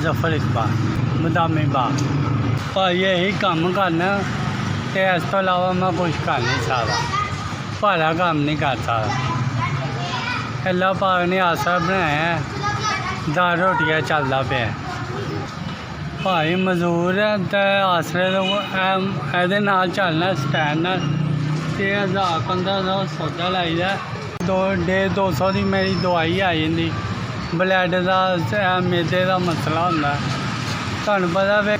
ਜ਼ਫਰ ਇਕਬਾਲ ਬਦਾਮੀ ਬਾਗ। ਭਾਈ ਇਹੀ ਕੰਮ ਕਰਨਾ ਤੇ ਇਸ ਤੋਂ ਇਲਾਵਾ ਮੈਂ ਕੁਝ ਕਰ ਨਹੀਂ ਸਕਦਾ, ਭਾਰਾ ਕੰਮ ਨਹੀਂ ਕਰ ਸਕਦਾ। ਅੱਲਾਹ ਪਾਕ ਨੇ ਆਸਰਾ ਬਣਾਇਆ, ਦਾਲ ਰੋਟੀਆਂ ਚੱਲਦਾ ਪਿਆ। ਭਾਈ ਮਜ਼ਦੂਰ ਹੈ ਤੇ ਆਸਰੇ ਤੋਂ ਇਹਦੇ ਨਾਲ ਚੱਲਣਾ ਸਟੈਂਡ ਨਾਲ, ਤੇ 1000-1500 ਸੌਦਾ ਲਾਈਦਾ। 250 ਦੀ ਮੇਰੀ ਦਵਾਈ ਆ ਜਾਂਦੀ। ਬਲੱਡ ਦਾ ਮੈਦੇ ਦਾ ਮਸਲਾ ਹੁੰਦਾ, ਤੁਹਾਨੂੰ ਪਤਾ ਵੇ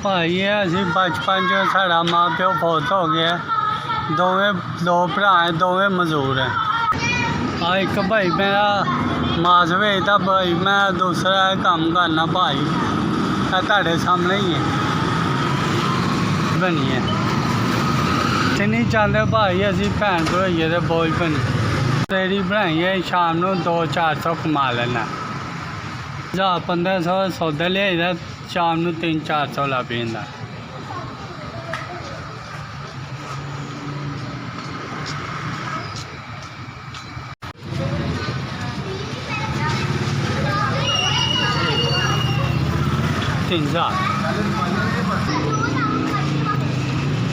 ਭਾਈ। ਅਸੀਂ ਬਚਪਨ 'ਚ ਸਾਡਾ ਮਾਂ ਪਿਓ ਫੌਤ ਹੋ ਗਿਆ, ਦੋ ਭਰਾ ਹੈ, ਦੋਵੇਂ ਮਜ਼ਦੂਰ ਹੈ। ਆ ਇੱਕ ਭਾਈ ਮੇਰਾ ਮਾਸ ਵੇਚਦਾ, ਭਾਈ ਮੈਂ ਦੂਸਰਾ ਕੰਮ ਕਰਨਾ। ਭਾਈ ਇਹ ਤੁਹਾਡੇ ਸਾਹਮਣੇ ਹੀ ਹੈ ਬਣੀ ਹੈ। ਤੇ ਨਹੀਂ ਚਾਹੁੰਦੇ ਭਾਈ ਅਸੀਂ ਭੈਣ ਭਰਾਈਏ ਤੇ ਬੋਝ ਬਣੀ ਤੇਰੀ ਬਣਾਈ ਹੈ। ਸ਼ਾਮ ਨੂੰ 200-400 ਕਮਾ ਲੈਣਾ। 1000-1500 ਸੌਦਾ ਲਿਆਈਦਾ, ਸ਼ਾਮ ਨੂੰ 300-400 ਲੱਭ ਜਾਂਦਾ।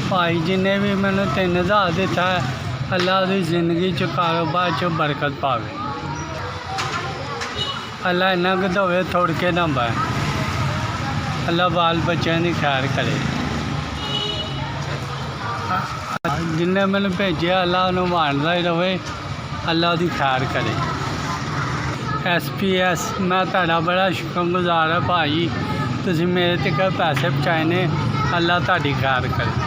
ਭਾਈ ਜਿੰਨੇ ਵੀ ਮੈਨੂੰ 3000 ਦਿੱਤਾ ਹੈ, ਅੱਲਾ ਦੀ ਜ਼ਿੰਦਗੀ 'ਚ ਕਾਰੋਬਾਰ 'ਚ ਬਰਕਤ ਪਾਵੇ। ਅੱਲਾ ਇੰਨਾ ਕੁ ਦੇਵੇ ਥੋੜ ਕੇ ਨਾ ਪਾਏ। ਅੱਲਾ ਬਾਲ ਬੱਚਿਆਂ ਦੀ ਖੈਰ ਕਰੇ। ਜਿੰਨੇ ਮੈਨੂੰ ਭੇਜਿਆ ਅੱਲਾ ਉਹਨੂੰ ਮਾਣਦਾ ਹੀ ਰਹੇ, ਅੱਲਾ ਉਹਦੀ ਖੈਰ ਕਰੇ। SPS ਮੈਂ ਤੁਹਾਡਾ ਬੜਾ ਸ਼ੁਕਰਗੁਜ਼ਾਰ ਹਾਂ ਭਾਈ, ਤੁਸੀਂ ਮੇਰੇ ਤੱਕ ਪੈਸੇ ਪਹੁੰਚਾਏ ਨੇ। ਅੱਲਾ ਤੁਹਾਡੀ ਖੈਰ ਕਰੇ।